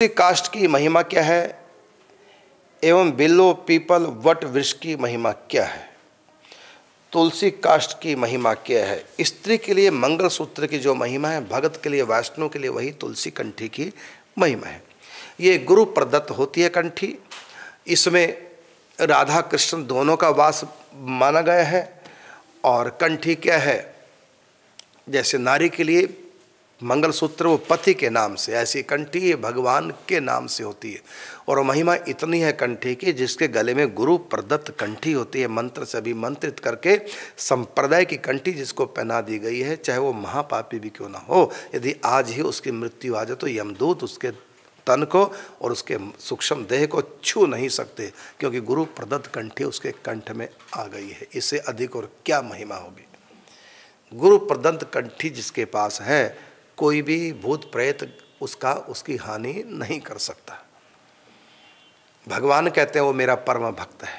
तुलसी काष्ठ की महिमा क्या है एवं बिल्व पीपल वट वृक्ष की महिमा क्या है। तुलसी काष्ठ की महिमा क्या है। स्त्री के लिए मंगलसूत्र की जो महिमा है, भगत के लिए, वैष्णव के लिए वही तुलसी कंठी की महिमा है। ये गुरु प्रदत्त होती है कंठी। इसमें राधा कृष्ण दोनों का वास माना गया है। और कंठी क्या है, जैसे नारी के लिए मंगलसूत्र वो पति के नाम से, ऐसी कंठी भगवान के नाम से होती है। और महिमा इतनी है कंठी की, जिसके गले में गुरु प्रदत्त कंठी होती है, मंत्र से अभिमंत्रित करके संप्रदाय की कंठी जिसको पहना दी गई है, चाहे वो महापापी भी क्यों ना हो। यदि आज ही उसकी मृत्यु आ जाए तो यमदूत उसके तन को और उसके सूक्ष्म देह को छू नहीं सकते, क्योंकि गुरु प्रदत्त कंठी उसके कंठ में आ गई है। इससे अधिक और क्या महिमा होगी। गुरु प्रदत्त कंठी जिसके पास है, कोई भी भूत प्रेत उसकी हानि नहीं कर सकता। भगवान कहते हैं वो मेरा परम भक्त है।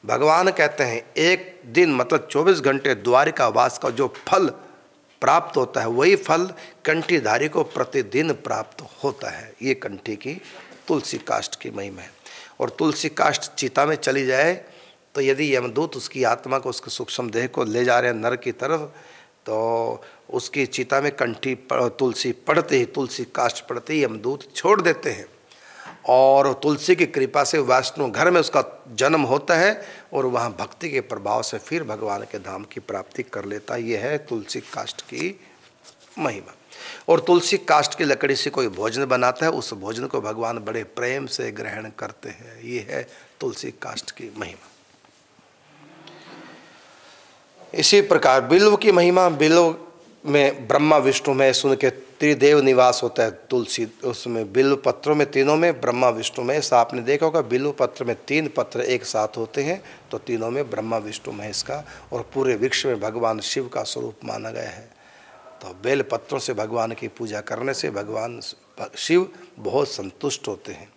भगवान कहते हैं एक दिन मतलब 24 घंटे द्वारिका वास का जो फल प्राप्त होता है, वही फल कंठीधारी को प्रतिदिन प्राप्त होता है। ये कंठी की तुलसी काष्ठ की महिमा है। और तुलसी काष्ठ चिता में चली जाए तो यदि यमदूत उसकी आत्मा को, उसके सूक्ष्म देह को ले जा रहे हैं नर की तरफ, तो उसकी चिता में कंठी तुलसी पड़ते ही, तुलसी काष्ठ पड़ते ही यमदूत छोड़ देते हैं। और तुलसी की कृपा से वैष्णव घर में उसका जन्म होता है और वहाँ भक्ति के प्रभाव से फिर भगवान के धाम की प्राप्ति कर लेता है। यह है तुलसी काष्ठ की महिमा। और तुलसी काष्ठ की लकड़ी से कोई भोजन बनाता है, उस भोजन को भगवान बड़े प्रेम से ग्रहण करते हैं। ये है तुलसी काष्ठ की महिमा। इसी प्रकार बिल्व की महिमा, बिल्व में ब्रह्मा विष्णु में सुन के त्रिदेव निवास होता है। तुलसी उसमें बिल्व पत्रों में, तीनों में ब्रह्मा विष्णु महेश। आपने देखा होगा बिल्व पत्र में 3 पत्र एक साथ होते हैं, तो तीनों में ब्रह्मा विष्णु महेश का, और पूरे वृक्ष में भगवान शिव का स्वरूप माना गया है। तो बेल पत्रों से भगवान की पूजा करने से भगवान शिव बहुत संतुष्ट होते हैं।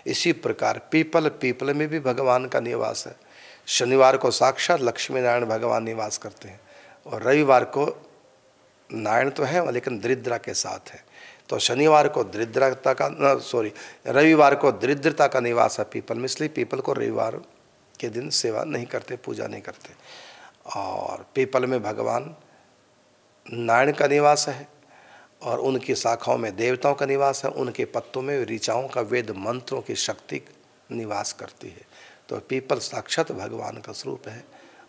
इसी प्रकार पीपल में भी भगवान का निवास है। शनिवार को साक्षात लक्ष्मी नारायण भगवान निवास करते हैं, और रविवार को नारायण तो है लेकिन दरिद्रा के साथ है। तो शनिवार को दरिद्रता का रविवार को दरिद्रता का निवास है पीपल में, इसलिए पीपल को रविवार के दिन सेवा नहीं करते, पूजा नहीं करते। और पीपल में भगवान नारायण का निवास है, और उनकी शाखाओं में देवताओं का निवास है, उनके पत्तों में ऋचाओं का वेद मंत्रों की शक्ति निवास करती है। तो पीपल साक्षात भगवान का स्वरूप है।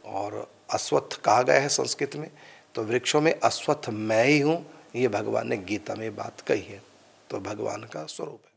और अश्वत्थ कहा गया है संस्कृत में, तो वृक्षों में अश्वत्थ मैं ही हूँ, ये भगवान ने गीता में बात कही है। तो भगवान का स्वरूप है।